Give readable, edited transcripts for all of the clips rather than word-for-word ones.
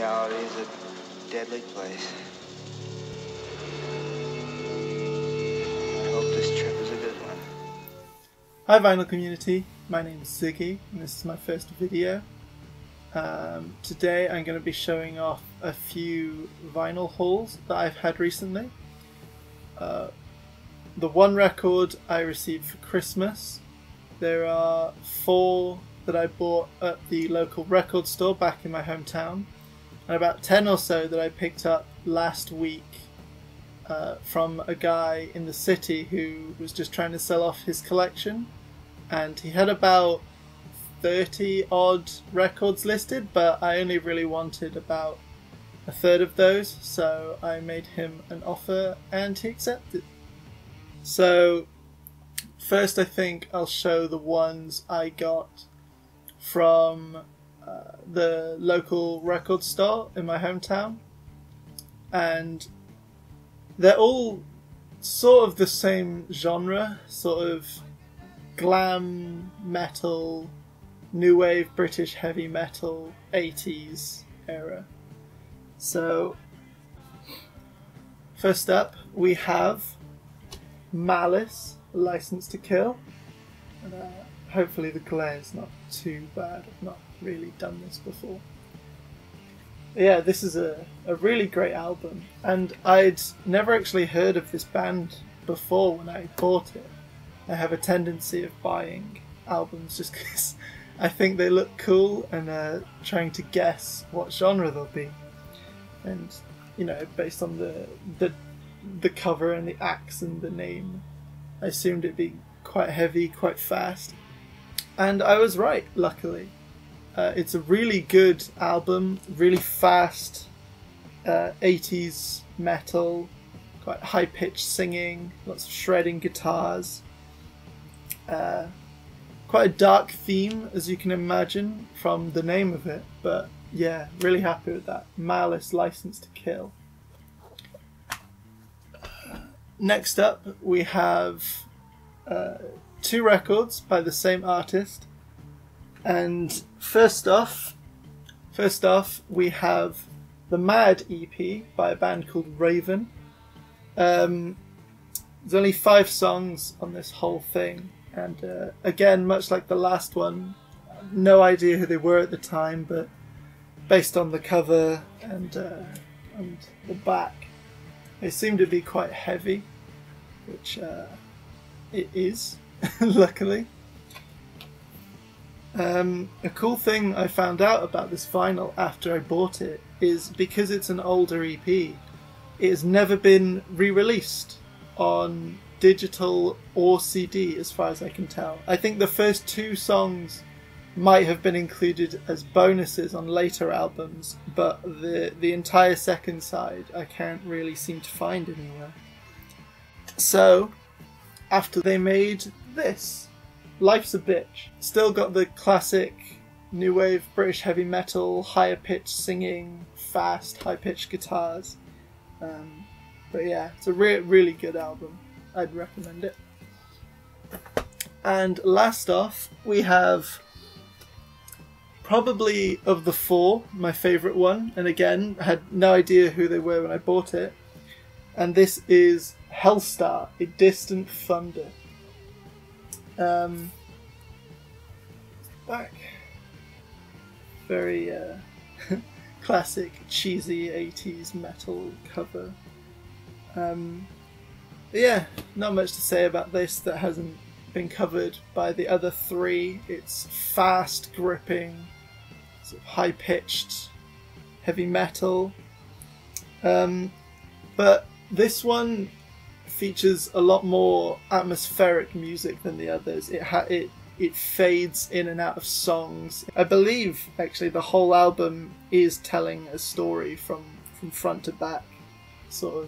reality is a deadly place. I hope this trip is a good one. Hi vinyl community, my name is Ziggy and this is my first video. Today I'm going to be showing off a few vinyl hauls that I've had recently. The one record I received for Christmas. There are 4 that I bought at the local record store back in my hometown, and about 10 or so that I picked up last week from a guy in the city who was just trying to sell off his collection, and he had about 30 odd records listed, but I only really wanted about a third of those, so I made him an offer and he accepted. So first I think I'll show the ones I got from the local record store in my hometown, and they're all sort of the same genre, sort of glam metal, new wave British heavy metal, 80s era. So first up we have Malice, License to Kill. And, hopefully the glare is not too bad. I've not really done this before. But yeah, this is a really great album, and I'd never actually heard of this band before when I bought it. I have a tendency of buying albums just because I think they look cool and trying to guess what genre they'll be. And you know, based on the cover and the axe and the name, I assumed it'd be quite heavy, quite fast. And I was right, luckily. It's a really good album, really fast, 80s metal, quite high-pitched singing, lots of shredding guitars. Quite a dark theme, as you can imagine from the name of it, but yeah, really happy with that. Malice, License to Kill. Next up we have 2 records by the same artist, and first off we have the Mad EP by a band called Raven. There's only 5 songs on this whole thing, and again, much like the last one, no idea who they were at the time, but based on the cover and the back, they seem to be quite heavy, which it is, luckily. A cool thing I found out about this vinyl after I bought it is because it's an older EP, it has never been re-released on digital or CD as far as I can tell. I think the first 2 songs might have been included as bonuses on later albums, but the entire second side I can't really seem to find anywhere. So after they made this, Life's a Bitch, still got the classic new wave British heavy metal, higher pitched singing, fast high pitched guitars, but yeah, it's a really good album. I'd recommend it. And last off we have probably of the 4 my favourite one, and again I had no idea who they were when I bought it, and this is Helstar, A Distant Thunder. Back, very classic cheesy 80s metal cover. Yeah, not much to say about this that hasn't been covered by the other 3. It's fast, gripping, sort of high-pitched heavy metal, but this one features a lot more atmospheric music than the others. It fades in and out of songs. I believe actually the whole album is telling a story from front to back, sort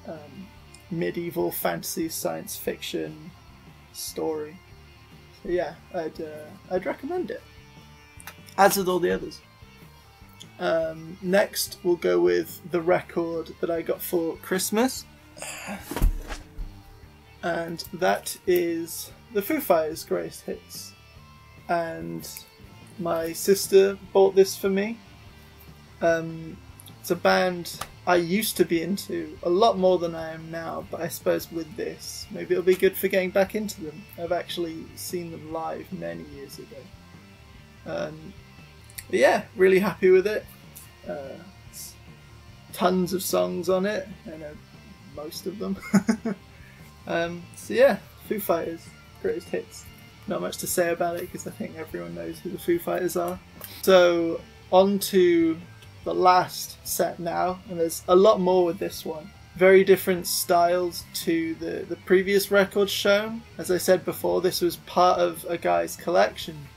of medieval fantasy science fiction story. So yeah, I'd recommend it, as with all the others. Next we'll go with the record that I got for Christmas, and that is the Foo Fighters' Greatest Hits. And my sister bought this for me, It's a band I used to be into a lot more than I am now, but I suppose with this, maybe it'll be good for getting back into them. I've actually seen them live many years ago. But yeah, really happy with it. Tons of songs on it. I know most of them. So yeah, Foo Fighters, greatest hits. Not much to say about it because I think everyone knows who the Foo Fighters are. So on to the last set now, and there's a lot more with this one. Very different styles to the previous records shown. As I said before, this was part of a guy's collection,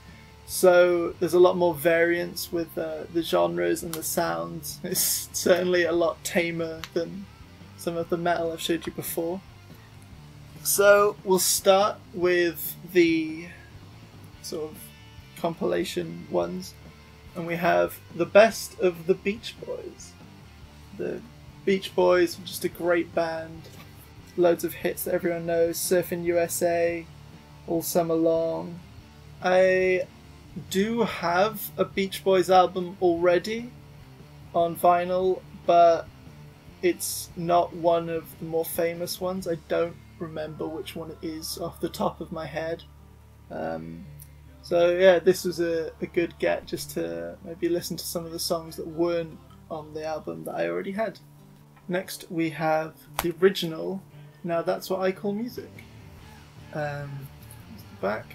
so there's a lot more variance with the genres and the sounds. It's certainly a lot tamer than some of the metal I've showed you before. So we'll start with the sort of compilation ones. And we have the best of the Beach Boys. The Beach Boys were just a great band. Loads of hits that everyone knows. Surfing USA, All Summer Long. I do have a Beach Boys album already on vinyl, but it's not one of the more famous ones. I don't remember which one it is off the top of my head. So yeah, this was a good get just to maybe listen to some of the songs that weren't on the album that I already had. Next we have the original, Now That's What I Call Music. Back.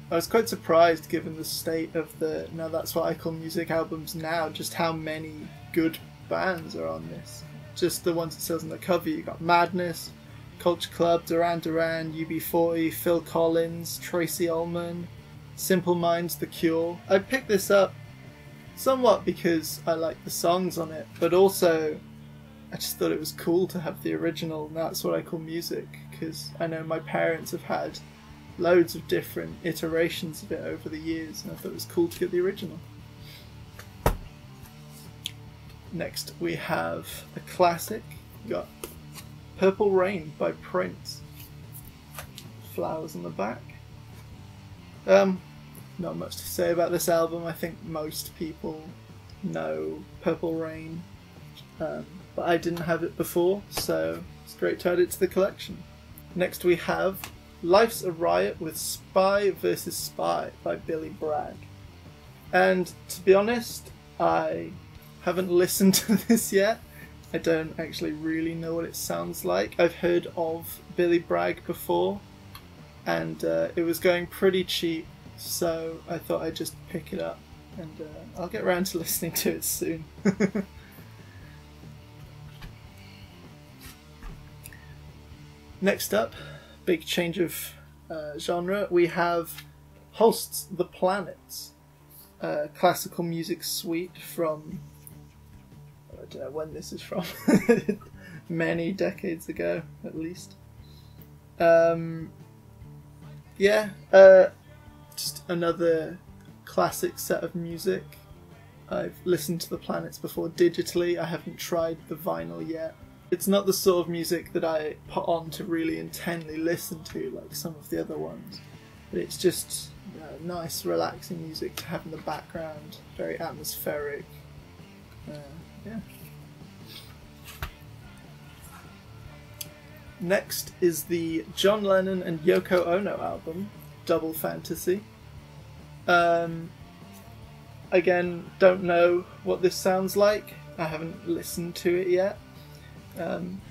I was quite surprised given the state of the Now That's What I Call Music albums now, just how many good bands are on this. Just the ones it says on the cover. You got Madness, Culture Club, Duran Duran, UB40, Phil Collins, Tracy Ullman, Simple Minds, The Cure. I picked this up somewhat because I like the songs on it, but also I just thought it was cool to have the original Now That's What I Call Music, because I know my parents have had loads of different iterations of it over the years, and I thought it was cool to get the original. Next we have a classic. We got Purple Rain by Prince. Flowers on the back. Not much to say about this album. I think most people know Purple Rain, but I didn't have it before, so it's great to add it to the collection. Next we have Life's a Riot with Spy vs. Spy by Billy Bragg. And to be honest, I haven't listened to this yet. I don't actually really know what it sounds like. I've heard of Billy Bragg before, and it was going pretty cheap, so I thought I'd just pick it up, and I'll get around to listening to it soon. Next up, big change of genre, we have Holst's The Planets, a classical music suite from, I don't know when this is from, many decades ago at least. Just another classic set of music. I've listened to The Planets before digitally. I haven't tried the vinyl yet. It's not the sort of music that I put on to really intently listen to like some of the other ones, but it's just nice, relaxing music to have in the background. Very atmospheric. Yeah. Next is the John Lennon and Yoko Ono album, Double Fantasy. Again, don't know what this sounds like. I haven't listened to it yet. I'm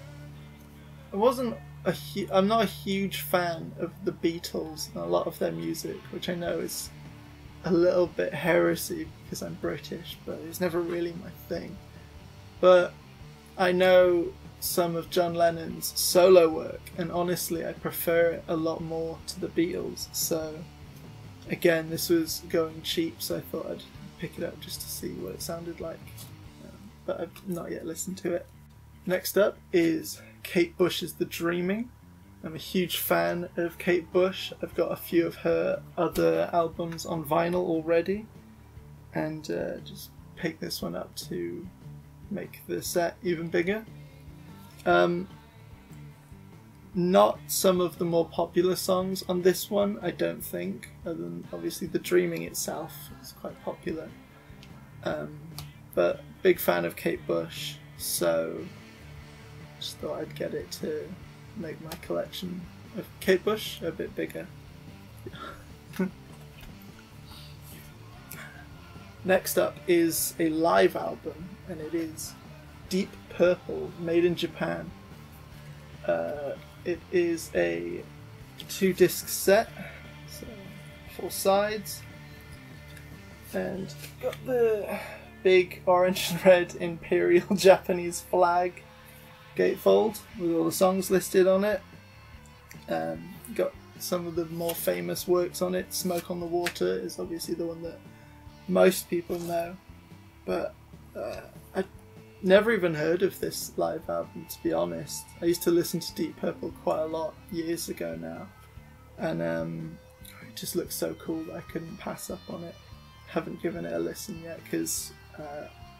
not a huge fan of the Beatles and a lot of their music, which I know is a little bit heresy because I'm British, but it's never really my thing. But I know some of John Lennon's solo work, and honestly I prefer it a lot more to the Beatles, so again, this was going cheap, so I thought I'd pick it up just to see what it sounded like, but I've not yet listened to it. Next up is Kate Bush's The Dreaming. I'm a huge fan of Kate Bush. I've got a few of her other albums on vinyl already, and just picked this one up to make the set even bigger. Not some of the more popular songs on this one, I don't think, other than obviously The Dreaming itself is quite popular. but big fan of Kate Bush, so just thought I'd get it to make my collection of Kate Bush a bit bigger. Next up is a live album, and it is Deep Purple, made in Japan. It is a 2-disc set, so 4 sides, and got the big orange and red imperial Japanese flag gatefold with all the songs listed on it. Got some of the more famous works on it. Smoke on the Water is obviously the one that most people know, but I never even heard of this live album, to be honest. I used to listen to Deep Purple quite a lot years ago now, and it just looks so cool that I couldn't pass up on it. Haven't given it a listen yet because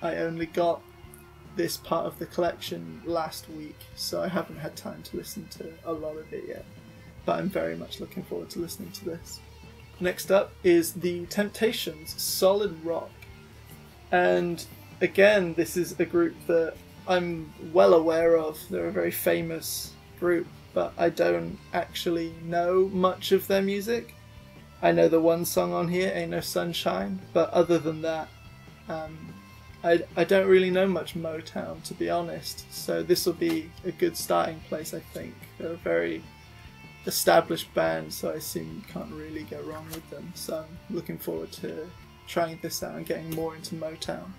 I only got this part of the collection last week, so I haven't had time to listen to a lot of it yet, but I'm very much looking forward to listening to this. Next up is The Temptations, Solid Rock, and again, this is a group that I'm well aware of. They're a very famous group, but I don't actually know much of their music. I know the one song on here, Ain't No Sunshine, but other than that, I don't really know much Motown, to be honest, so this will be a good starting place, I think. They're a very established band, so I assume you can't really go wrong with them, so I'm looking forward to trying this out and getting more into Motown.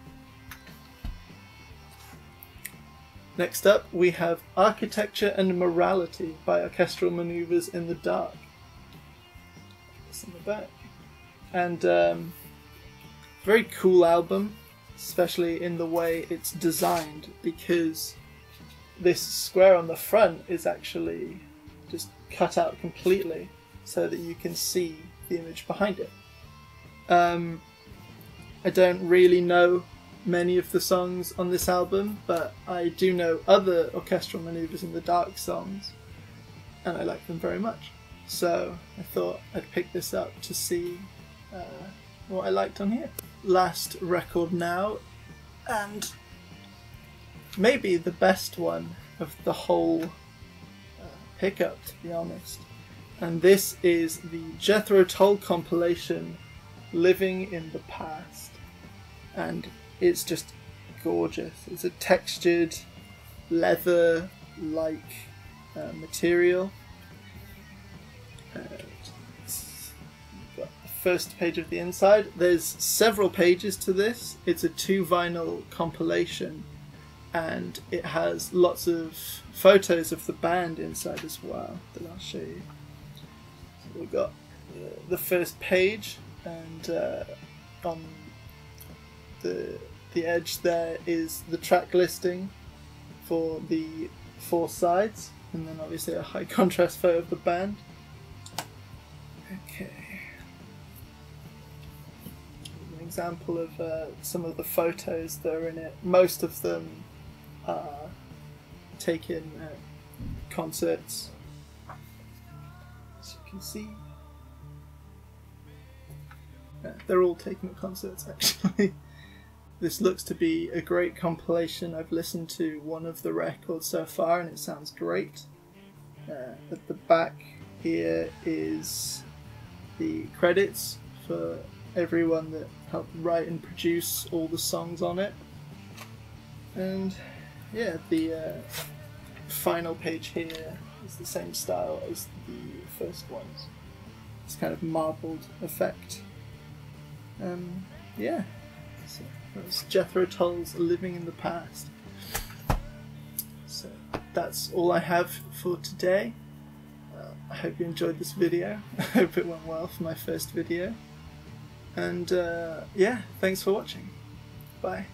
Next up, we have Architecture and Morality by Orchestral Manoeuvres in the Dark. This in the back. And very cool album, especially in the way it's designed, because this square on the front is actually just cut out completely so that you can see the image behind it. I don't really know many of the songs on this album, but I do know other Orchestral Manoeuvres in the Dark songs, and I like them very much. So I thought I'd pick this up to see what I liked on here. Last record now, and maybe the best one of the whole pickup, to be honest. And this is the Jethro Tull compilation, Living in the Past. And it's just gorgeous. It's a textured leather-like material. And you've got the first page of the inside. There's several pages to this. It's a 2-vinyl compilation, and it has lots of photos of the band inside as well that I'll show you. So we've got the first page, and on the edge there is the track listing for the 4 sides, and then obviously a high contrast photo of the band. Okay. An example of some of the photos that are in it. Most of them are taken at concerts, as you can see. They're all taken at concerts, actually. This looks to be a great compilation. I've listened to one of the records so far and it sounds great. At the back here is the credits for everyone that helped write and produce all the songs on it. And yeah, the final page here is the same style as the first ones. It's kind of marbled effect. Yeah, so that's Jethro Tull's Living in the Past. So that's all I have for today. I hope you enjoyed this video. I hope it went well for my first video. And yeah, thanks for watching. Bye.